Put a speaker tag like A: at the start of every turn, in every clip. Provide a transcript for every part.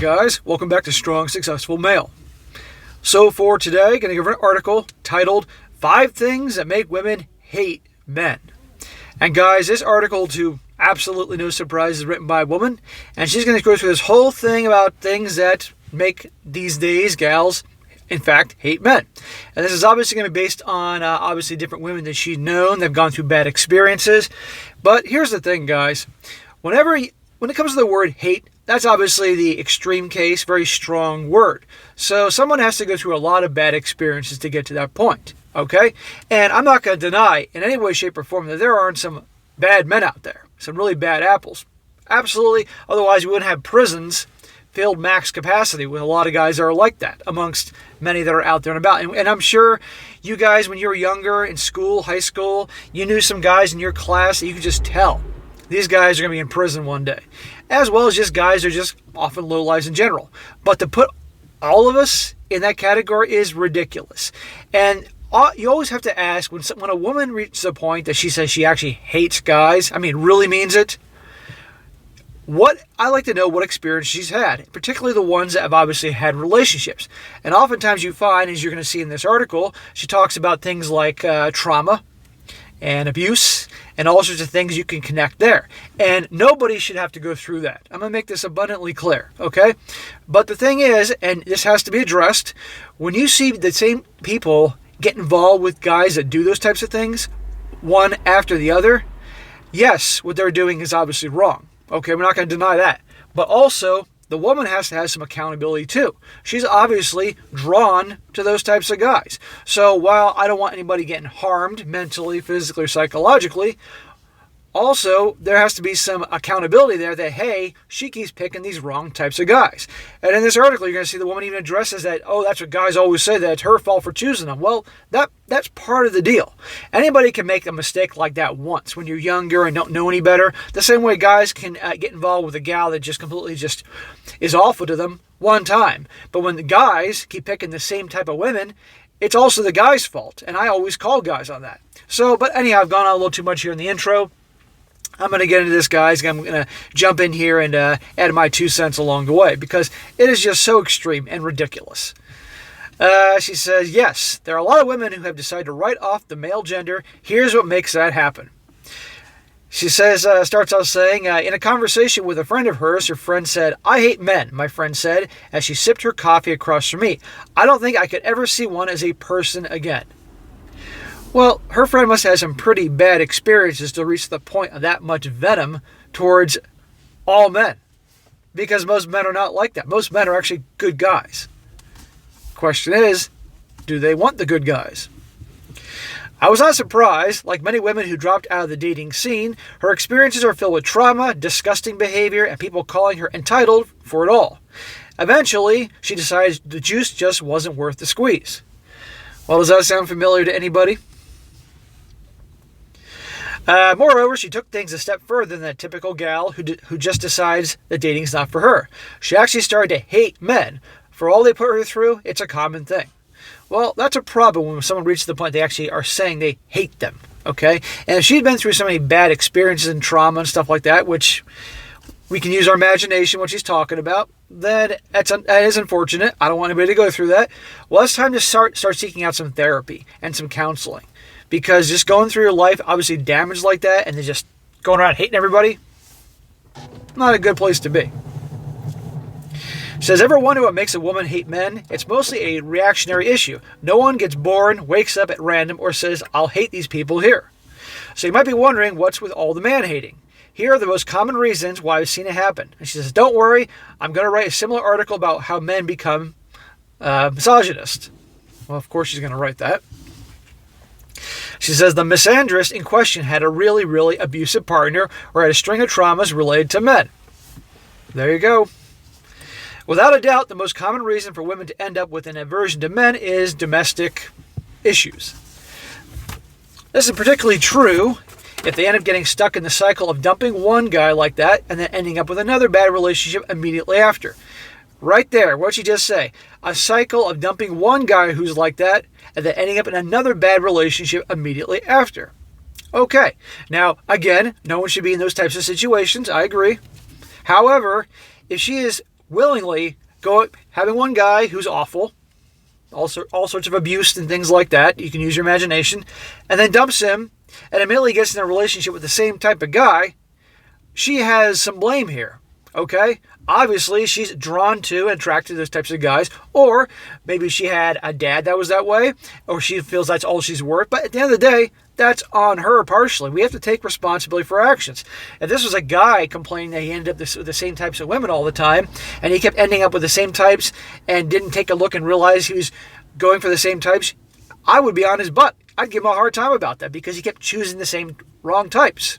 A: guys? Welcome back to Strong Successful Male. So for today, I'm going to give an article titled 5 Things That Make Women Hate Men. And guys, this article, to absolutely no surprise, is written by a woman. And she's going to go through this whole thing about things that make these days gals, in fact, hate men. And this is obviously going to be based on obviously different women that she's known that have gone through bad experiences. But here's the thing, guys. When it comes to the word hate, that's obviously the extreme case, very strong word. So someone has to go through a lot of bad experiences to get to that point, okay? And I'm not going to deny in any way, shape, or form that there aren't some bad men out there, some really bad apples. Absolutely. Otherwise, we wouldn't have prisons filled max capacity with a lot of guys that are like that, amongst many that are out there and about. And I'm sure you guys, when you were younger in school, high school, you knew some guys in your class that you could just tell these guys are going to be in prison one day. As well as just guys who are just often lowlives in general. But to put all of us in that category is ridiculous. And you always have to ask, when a woman reaches a point that she says she actually hates guys, I mean, really means it, I like to know what experience she's had, particularly the ones that have obviously had relationships. And oftentimes you find, as you're going to see in this article, she talks about things like trauma and abuse and all sorts of things you can connect there. And nobody should have to go through that. I'm going to make this abundantly clear, okay? But the thing is, and this has to be addressed, when you see the same people get involved with guys that do those types of things, one after the other, yes, what they're doing is obviously wrong. Okay, we're not going to deny that. But also, the woman has to have some accountability too. She's obviously drawn to those types of guys. So while I don't want anybody getting harmed mentally, physically, or psychologically, also there has to be some accountability there that, hey, she keeps picking these wrong types of guys. And in this article, you're going to see the woman even addresses that, oh, that's what guys always say, that it's her fault for choosing them. Well, that's part of the deal. Anybody can make a mistake like that once when you're younger and don't know any better. The same way guys can get involved with a gal that just completely just is awful to them one time. But when the guys keep picking the same type of women, it's also the guy's fault. And I always call guys on that. So, but anyhow, I've gone on a little too much here in the intro. I'm going to get into this, guys. I'm going to jump in here and add my 2 cents along the way because it is just so extreme and ridiculous. She says, yes, there are a lot of women who have decided to write off the male gender. Here's what makes that happen. She says, starts out saying, in a conversation with a friend of hers, her friend said, I hate men, my friend said, as she sipped her coffee across from me. I don't think I could ever see one as a person again. Well, her friend must have had some pretty bad experiences to reach the point of that much venom towards all men. Because most men are not like that. Most men are actually good guys. Question is, do they want the good guys? I was not surprised. Like many women who dropped out of the dating scene, her experiences are filled with trauma, disgusting behavior, and people calling her entitled for it all. Eventually, she decided the juice just wasn't worth the squeeze. Well, does that sound familiar to anybody? Moreover, she took things a step further than that typical gal who just decides that dating's not for her. She actually started to hate men. For all they put her through, it's a common thing. Well, that's a problem when someone reaches the point they actually are saying they hate them, okay? And if she'd been through so many bad experiences and trauma and stuff like that, which we can use our imagination what she's talking about, then that is unfortunate. I don't want anybody to go through that. Well, it's time to start seeking out some therapy and some counseling. Because just going through your life, obviously damaged like that, and then just going around hating everybody, not a good place to be. She says, ever wonder what makes a woman hate men? It's mostly a reactionary issue. No one gets born, wakes up at random, or says, I'll hate these people here. So you might be wondering, what's with all the man-hating? Here are the most common reasons why I've seen it happen. And she says, don't worry, I'm going to write a similar article about how men become misogynist. Well, of course she's going to write that. She says the misandrist in question had a really, really abusive partner or had a string of traumas related to men. There you go. Without a doubt, the most common reason for women to end up with an aversion to men is domestic issues. This is particularly true if they end up getting stuck in the cycle of dumping one guy like that and then ending up with another bad relationship immediately after. Right there, what'd she just say? A cycle of dumping one guy who's like that and then ending up in another bad relationship immediately after. Okay, now, again, no one should be in those types of situations. I agree. However, if she is willingly go having one guy who's awful, all sorts of abuse and things like that. You can use your imagination, and then dumps him and immediately gets in a relationship with the same type of guy. She has some blame here, okay? Obviously, she's drawn to and attracted to those types of guys, or maybe she had a dad that was that way, or she feels that's all she's worth. But at the end of the day, that's on her partially. We have to take responsibility for our actions. If this was a guy complaining that he ended up with the same types of women all the time, and he kept ending up with the same types and didn't take a look and realize he was going for the same types, I would be on his butt. I'd give him a hard time about that because he kept choosing the same wrong types.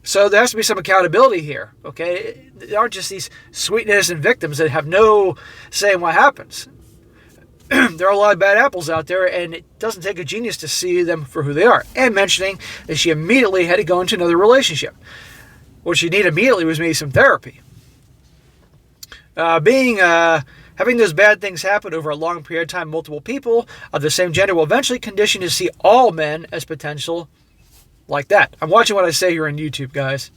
A: So there has to be some accountability here, okay? There aren't just these sweet innocent victims that have no say in what happens. There are a lot of bad apples out there, and it doesn't take a genius to see them for who they are. And mentioning that she immediately had to go into another relationship. What she needed immediately was maybe some therapy. Having those bad things happen over a long period of time, multiple people of the same gender will eventually condition you to see all men as potential like that. I'm watching what I say here on YouTube, guys.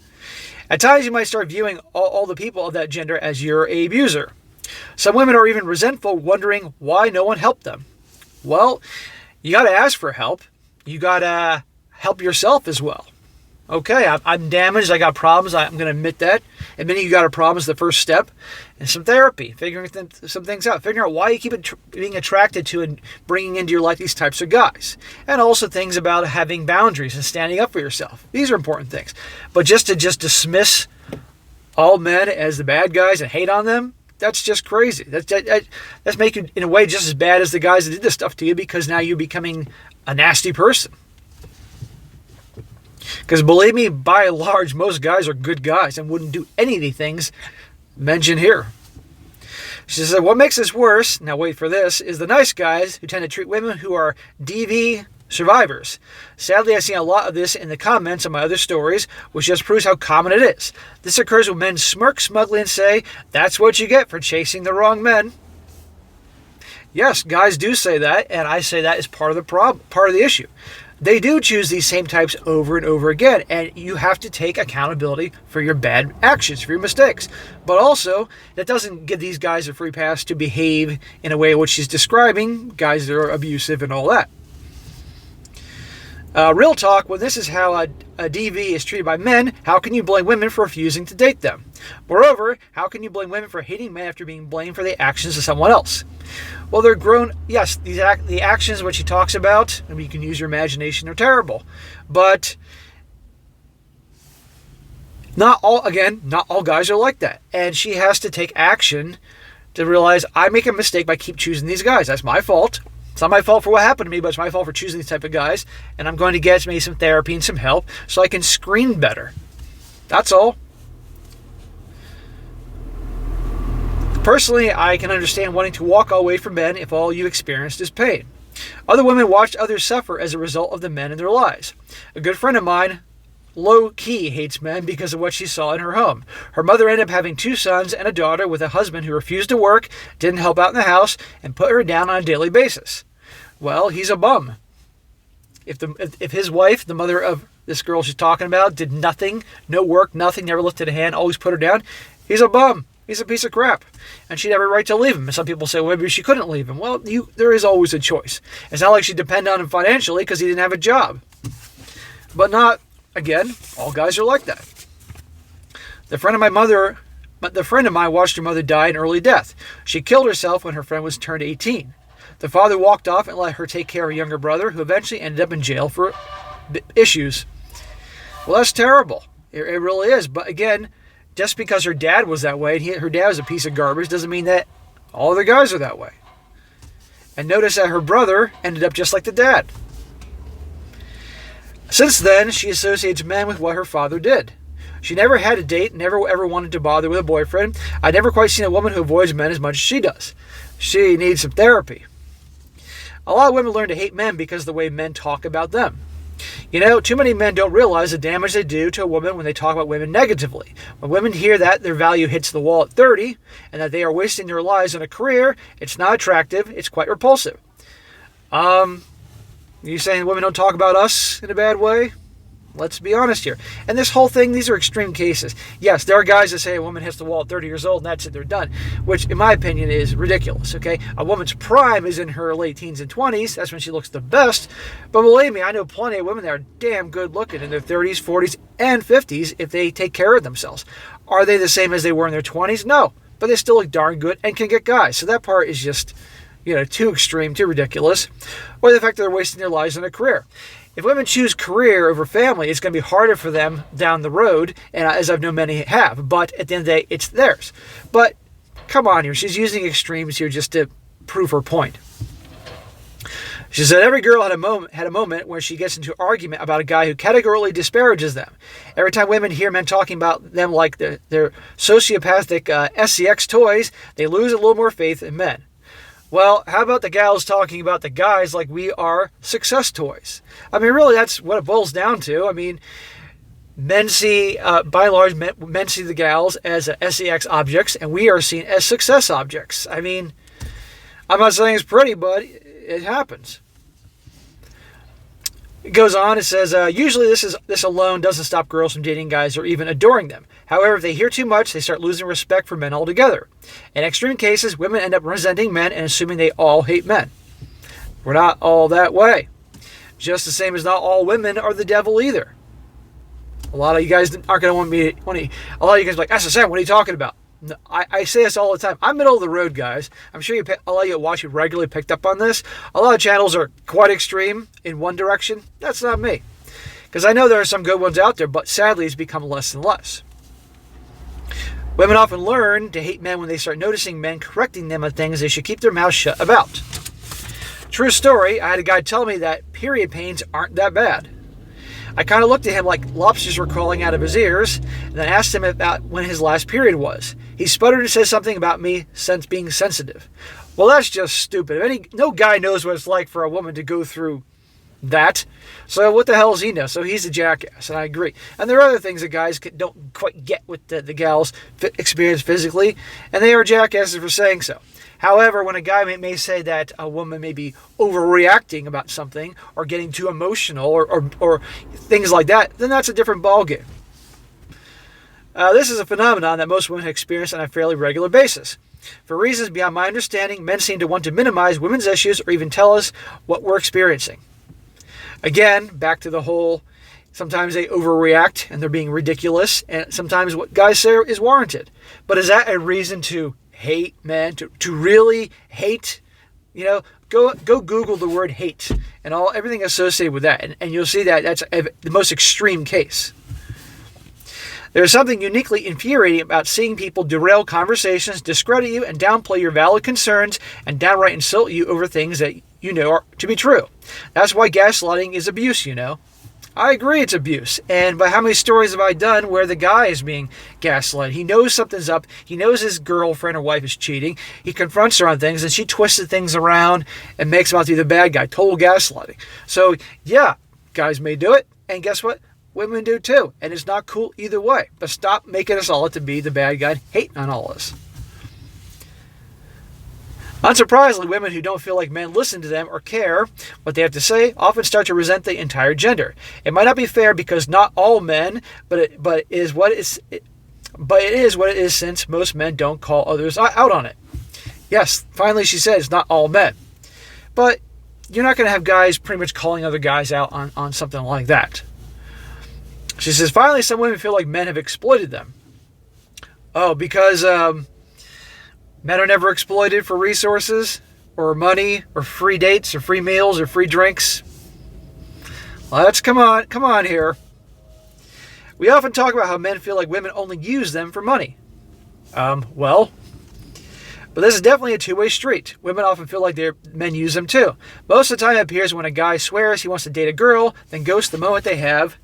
A: At times, you might start viewing all the people of that gender as your abuser. Some women are even resentful, wondering why no one helped them. Well, you got to ask for help. You got to help yourself as well. Okay, I'm damaged. I got problems. I'm going to admit that. Admitting you got a problem is the first step. And some therapy, figuring some things out. Figuring out why you keep being attracted to and bringing into your life these types of guys. And also things about having boundaries and standing up for yourself. These are important things. But just to dismiss all men as the bad guys and hate on them, that's just crazy. That's making you, in a way, just as bad as the guys that did this stuff to you, because now you're becoming a nasty person. Because believe me, by and large, most guys are good guys and wouldn't do any of the things mentioned here. She said, what makes this worse, now wait for this, is the nice guys who tend to treat women who are DV survivors. Sadly, I've seen a lot of this in the comments on my other stories, which just proves how common it is. This occurs when men smirk smugly and say, that's what you get for chasing the wrong men. Yes, guys do say that, and I say that is part of the problem, part of the issue. They do choose these same types over and over again, and you have to take accountability for your bad actions, for your mistakes. But also, that doesn't give these guys a free pass to behave in a way which she's describing, guys that are abusive and all that. Real talk, when this is how a DV is treated by men, how can you blame women for refusing to date them? Moreover, how can you blame women for hating men after being blamed for the actions of someone else? Well, they're grown. Yes, the actions which he talks about, I mean, you can use your imagination, are terrible. But not all guys are like that. And she has to take action to realize, I make a mistake by keep choosing these guys. That's my fault. It's not my fault for what happened to me, but it's my fault for choosing these type of guys. And I'm going to get maybe some therapy and some help so I can screen better. That's all. Personally, I can understand wanting to walk away from men if all you experienced is pain. Other women watched others suffer as a result of the men in their lives. A good friend of mine, low-key, hates men because of what she saw in her home. Her mother ended up having 2 sons and a daughter with a husband who refused to work, didn't help out in the house, and put her down on a daily basis. Well, he's a bum. If his wife, the mother of this girl she's talking about, did nothing, no work, nothing, never lifted a hand, always put her down, he's a bum. He's a piece of crap. And she'd have a right to leave him. And some people say, well, maybe she couldn't leave him. Well, there is always a choice. It's not like she'd depend on him financially because he didn't have a job. But not, again, all guys are like that. The friend of mine watched her mother die an early death. She killed herself when her friend was turned 18. The father walked off and let her take care of her younger brother, who eventually ended up in jail for issues. Well, that's terrible. It really is. But again, just because her dad was that way, and her dad was a piece of garbage, doesn't mean that all other guys are that way. And notice that her brother ended up just like the dad. Since then, she associates men with what her father did. She never had a date, never ever wanted to bother with a boyfriend. I've never quite seen a woman who avoids men as much as she does. She needs some therapy. A lot of women learn to hate men because of the way men talk about them. You know, too many men don't realize the damage they do to a woman when they talk about women negatively. When women hear that their value hits the wall at 30 and that they are wasting their lives on a career, it's not attractive, it's quite repulsive. You saying women don't talk about us in a bad way? Let's be honest here. And this whole thing, these are extreme cases. Yes, there are guys that say a woman hits the wall at 30 years old and that's it, they're done. Which, in my opinion, is ridiculous, okay? A woman's prime is in her late teens and 20s. That's when she looks the best. But believe me, I know plenty of women that are damn good looking in their 30s, 40s, and 50s if they take care of themselves. Are they the same as they were in their 20s? No. But they still look darn good and can get guys. So that part is just, too extreme, too ridiculous. Or the fact that they're wasting their lives on a career. If women choose career over family, it's going to be harder for them down the road, and as I've known many have. But at the end of the day, it's theirs. But come on here. She's using extremes here just to prove her point. She said every girl had a moment where she gets into an argument about a guy who categorically disparages them. Every time women hear men talking about them like their sociopathic SCX toys, they lose a little more faith in men. Well, how about the gals talking about the guys like we are success toys? I mean, really, that's what it boils down to. I mean, men see, by and large, men see the gals as SCX objects, and we are seen as success objects. I mean, I'm not saying it's pretty, but it happens. It goes on, it says, usually this alone doesn't stop girls from dating guys or even adoring them. However, if they hear too much, they start losing respect for men altogether. In extreme cases, women end up resenting men and assuming they all hate men. We're not all that way. Just the same as not all women are the devil either. A lot of you guys aren't going to want me. A lot of you guys are like, SSM, what are you talking about? No, I say this all the time. I'm middle of the road, guys. I'm sure a lot of you that watch it regularly picked up on this. A lot of channels are quite extreme in one direction. That's not me. Because I know there are some good ones out there, but sadly it's become less and less. Women often learn to hate men when they start noticing men correcting them on things they should keep their mouths shut about. True story, I had a guy tell me that period pains aren't that bad. I kind of looked at him like lobsters were crawling out of his ears, and then asked him about when his last period was. He sputtered and said something about me being sensitive. Well, that's just stupid. No guy knows what it's like for a woman to go through that. So what the hell does he know? So he's a jackass, and I agree. And there are other things that guys don't quite get with the gals experience physically, and they are jackasses for saying so. However, when a guy may say that a woman may be overreacting about something or getting too emotional or things like that, then that's a different ballgame. This is a phenomenon that most women experience on a fairly regular basis. For reasons beyond my understanding, men seem to want to minimize women's issues or even tell us what we're experiencing. Again, back to the whole, sometimes they overreact and they're being ridiculous, and sometimes what guys say is warranted. But is that a reason to hate men, to really hate? Go Google the word hate and everything associated with that, and you'll see that that's the most extreme case. There's something uniquely infuriating about seeing people derail conversations, discredit you, and downplay your valid concerns, and downright insult you over things that you know are to be true. That's why gaslighting is abuse, I agree it's abuse. And by how many stories have I done where the guy is being gaslighted? He knows something's up. He knows his girlfriend or wife is cheating. He confronts her on things, and she twisted things around and makes him out to be the bad guy. Total gaslighting. So, yeah, guys may do it. And guess what? Women do too. And it's not cool either way. But stop making us all to be the bad guy and hating on all of us. Unsurprisingly, women who don't feel like men listen to them or care what they have to say often start to resent the entire gender. It might not be fair because not all men, but it is what it is since most men don't call others out on it. Yes, finally she said it's not all men. But you're not going to have guys pretty much calling other guys out on something like that. She says, finally some women feel like men have exploited them. Oh, because men are never exploited for resources or money or free dates or free meals or free drinks. Let's come on here. We often talk about how men feel like women only use them for money. But this is definitely a two-way street. Women often feel like men use them too. Most of the time it appears when a guy swears he wants to date a girl, then ghosts the moment they have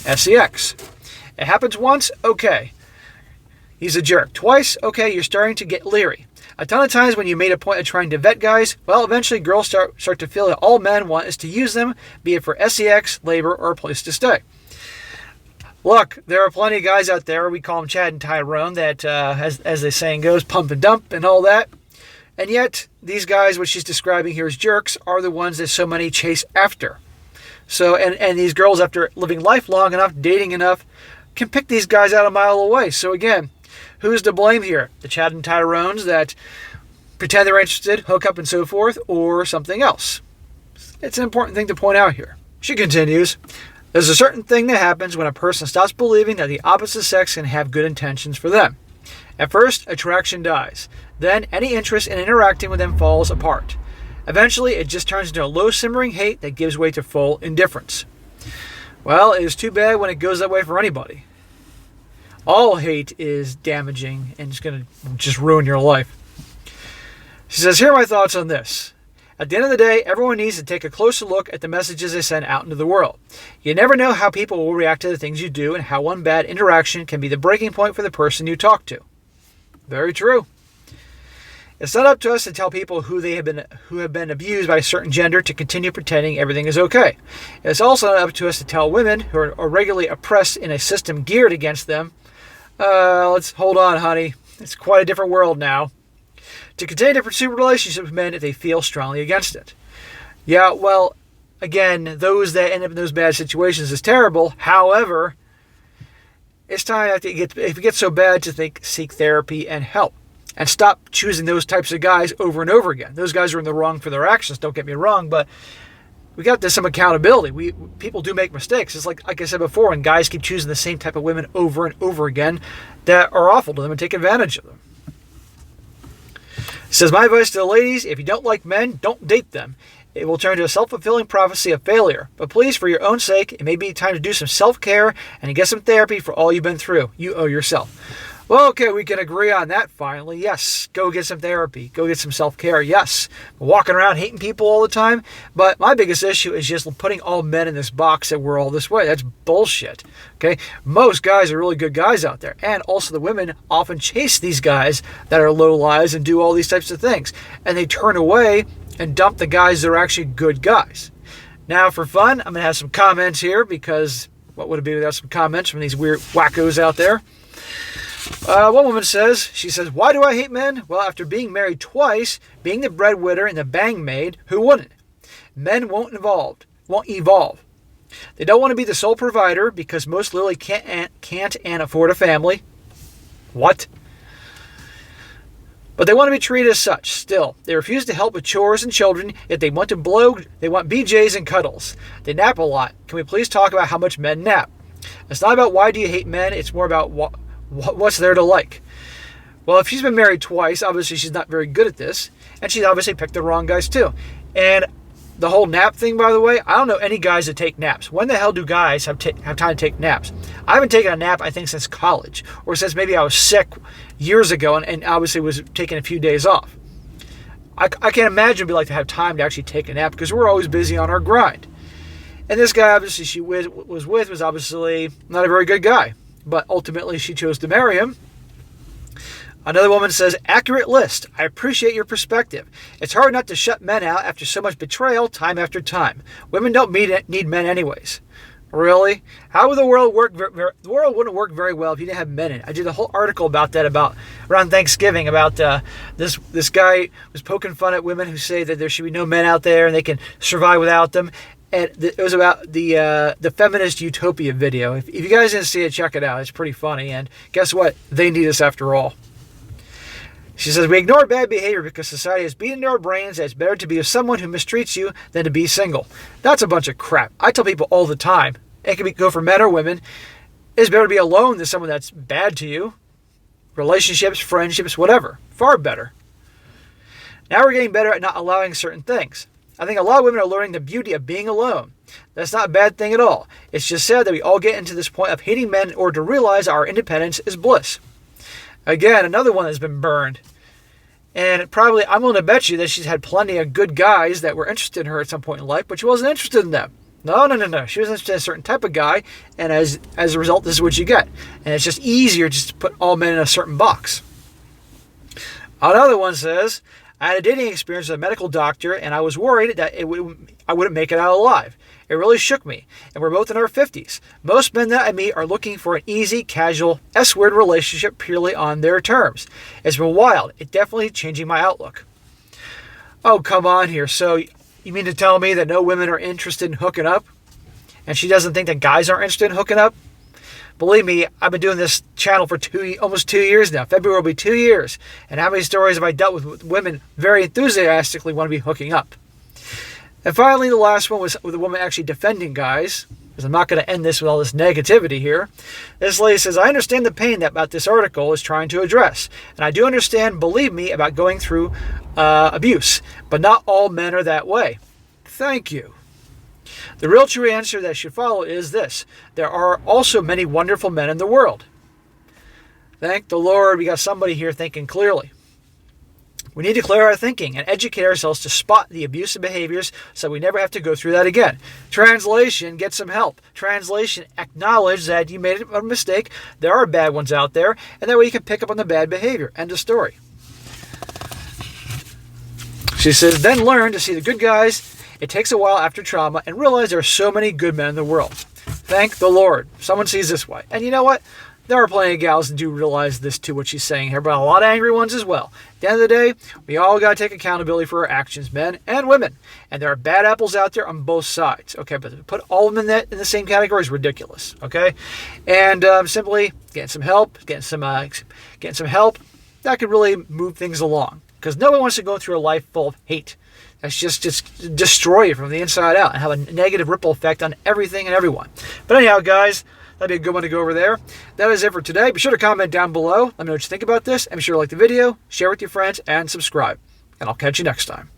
A: SCX. It happens once, okay. He's a jerk. Twice, okay, you're starting to get leery. A ton of times when you made a point of trying to vet guys, well, eventually girls start to feel that all men want is to use them, be it for SCX, labor, or a place to stay. Look, there are plenty of guys out there, we call them Chad and Tyrone, that, as the saying goes, pump and dump and all that. And yet, these guys, what she's describing here as jerks, are the ones that so many chase after. So, and these girls, after living life long enough, dating enough, can pick these guys out a mile away. So again, who's to blame here? The Chad and Tyrones that pretend they're interested, hook up and so forth, or something else? It's an important thing to point out here. She continues, there's a certain thing that happens when a person stops believing that the opposite sex can have good intentions for them. At first, attraction dies. Then, any interest in interacting with them falls apart. Eventually, it just turns into a low-simmering hate that gives way to full indifference. Well, it is too bad when it goes that way for anybody. All hate is damaging and it's going to just ruin your life. She says, here are my thoughts on this. At the end of the day, everyone needs to take a closer look at the messages they send out into the world. You never know how people will react to the things you do and how one bad interaction can be the breaking point for the person you talk to. Very true. It's not up to us to tell people who have been abused by a certain gender to continue pretending everything is okay. It's also not up to us to tell women who are regularly oppressed in a system geared against them, let's hold on, honey. It's quite a different world now. To continue to pursue relationships with men if they feel strongly against it. Yeah, well, again, those that end up in those bad situations is terrible. However, it's time if it gets so bad to seek therapy and help. And stop choosing those types of guys over and over again. Those guys are in the wrong for their actions, don't get me wrong, but we got some accountability. People do make mistakes. It's like I said before, when guys keep choosing the same type of women over and over again that are awful to them and take advantage of them. It says, my advice to the ladies, if you don't like men, don't date them. It will turn to a self-fulfilling prophecy of failure. But please, for your own sake, it may be time to do some self-care and to get some therapy for all you've been through. You owe yourself. Well, okay, we can agree on that finally. Yes, go get some therapy. Go get some self-care. Yes, walking around hating people all the time. But my biggest issue is just putting all men in this box that we're all this way. That's bullshit. Okay, most guys are really good guys out there. And also the women often chase these guys that are low lives and do all these types of things. And they turn away and dump the guys that are actually good guys. Now, for fun, I'm going to have some comments here because what would it be without some comments from these weird wackos out there? One woman says, why do I hate men? Well, after being married twice, being the breadwinner and the bang maid, who wouldn't? Men won't evolve. They don't want to be the sole provider because most literally can't afford a family. What? But they want to be treated as such. Still, they refuse to help with chores and children, yet they want BJs and cuddles. They nap a lot. Can we please talk about how much men nap? It's not about why do you hate men, it's more about what's there to like. Well, if she's been married twice, obviously she's not very good at this, and she's obviously picked the wrong guys too. And the whole nap thing, by the way, I don't know any guys that take naps. When the hell do guys have time to take naps? I haven't taken a nap, I think, since college, or since maybe I was sick years ago and obviously was taking a few days off. I can't imagine it'd be like to have time to actually take a nap because we're always busy on our grind. And this guy, obviously, she was obviously not a very good guy. But ultimately, she chose to marry him. Another woman says, accurate list. I appreciate your perspective. It's hard not to shut men out after so much betrayal time after time. Women don't need men anyways. Really? How would the world work? The world wouldn't work very well if you didn't have men in it. I did a whole article about that around Thanksgiving about this guy was poking fun at women who say that there should be no men out there and they can survive without them. And it was about the feminist utopia video. If you guys didn't see it, check it out. It's pretty funny. And guess what? They need us after all. She says, we ignore bad behavior because society has beaten into our brains that it's better to be with someone who mistreats you than to be single. That's a bunch of crap. I tell people all the time. It can go for men or women. It's better to be alone than someone that's bad to you. Relationships, friendships, whatever. Far better. Now we're getting better at not allowing certain things. I think a lot of women are learning the beauty of being alone. That's not a bad thing at all. It's just sad that we all get into this point of hating men in order to realize our independence is bliss. Again, another one that's been burned. And probably, I'm willing to bet you that she's had plenty of good guys that were interested in her at some point in life, but she wasn't interested in them. No. She was interested in a certain type of guy, and as a result, this is what you get. And it's just easier just to put all men in a certain box. Another one says, I had a dating experience with a medical doctor, and I was worried that I wouldn't make it out alive. It really shook me, and we're both in our 50s. Most men that I meet are looking for an easy, casual, S-word relationship purely on their terms. It's been wild. It's definitely changing my outlook. Oh, come on here. So, you mean to tell me that no women are interested in hooking up? and she doesn't think that guys aren't interested in hooking up. Believe me, I've been doing this channel for almost 2 years now. February will be 2 years. And how many stories have I dealt with women very enthusiastically want to be hooking up? And finally, the last one was with a woman actually defending guys, because I'm not going to end this with all this negativity here. This lady says, I understand the pain that about this article is trying to address. And I do understand, believe me, about going through abuse. But not all men are that way. Thank you. The real true answer that should follow is this. There are also many wonderful men in the world. Thank the Lord we got somebody here thinking clearly. We need to clear our thinking and educate ourselves to spot the abusive behaviors so we never have to go through that again. Translation, get some help. Translation, acknowledge that you made a mistake. There are bad ones out there, and that way you can pick up on the bad behavior. End of story. She says, then learn to see the good guys. It takes a while after trauma and realize there are so many good men in the world. Thank the Lord. Someone sees this way. And you know what? There are plenty of gals that do realize this too, what she's saying here, but a lot of angry ones as well. At the end of the day, we all got to take accountability for our actions, men and women. And there are bad apples out there on both sides. Okay, but to put all of them in the same category is ridiculous. Okay, and simply getting some help, getting some help, that could really move things along. Because no one wants to go through a life full of hate. That's just destroy you from the inside out and have a negative ripple effect on everything and everyone. But anyhow, guys, that'd be a good one to go over there. That is it for today. Be sure to comment down below. Let me know what you think about this. And be sure to like the video, share with your friends, and subscribe. And I'll catch you next time.